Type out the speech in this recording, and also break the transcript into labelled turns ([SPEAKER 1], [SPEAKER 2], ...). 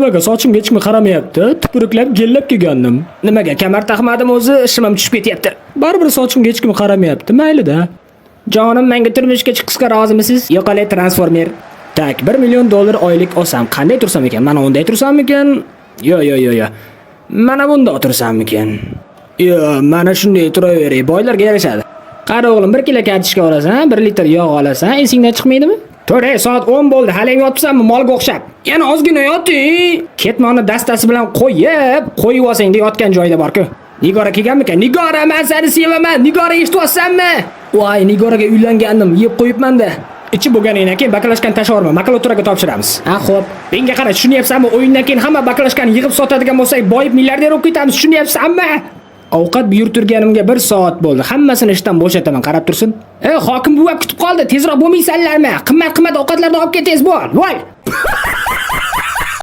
[SPEAKER 1] nimaga sochimga hech kim qaramayapti? Tupuruklab gellab kelgandim. Nimaga kamar taqmadim o'zi, ishim ham tushib ketyapti. Baribir sochimga hech kim qaramayapti, mayli-da. Jonim, menga turmushga chiqishga rozimisiz? Yo'qolay transformer. Tak, $1 million oylik olsam qanday tursam ekan? Mana unday tursammikan? Yo. Mana bunda o'tirsammikan? Yo, mana shunday turaveray, boylarga yarashadi. Qara o'g'lim, 1 kilo kartoshka olasan, 1 litr yog' olasan, esingdan chiqmaydimi? To'g'ri, soat 10 bo'ldi, hali yotibsanmi molga o'xshab? Yana ozgina yoting. Ketmonni dastasi bilan qo'yib olsang-da yotgan joyida bor-ku. Nigora kelganmikan? Nigora, men seni sevaman. Nigora, eshityapsanmi? Voy, Nigoraga uylangandim, yeb qo'yibman-da. Ichi bo'lganidan keyin baklashkani tashlavorma, makulaturaga topshiramiz. Ha, xo'p. Menga qara, tushunyapsanmi? O'yindan keyin hamma baklashkani yig'ib sotadigan bo'lsak, boyib milliarder bo'lib ketamiz, tushunyapsanmi? Ovqat buyurtirganimga 1 soat bo'ldi. Hammasini ishdan bo'shataman, qarab tursin. Hokim buva kutib qoldi. Tezroq bo'lmaysanlarmi? Qimmat ovqatlarni olib ketingiz bo'l. Voy!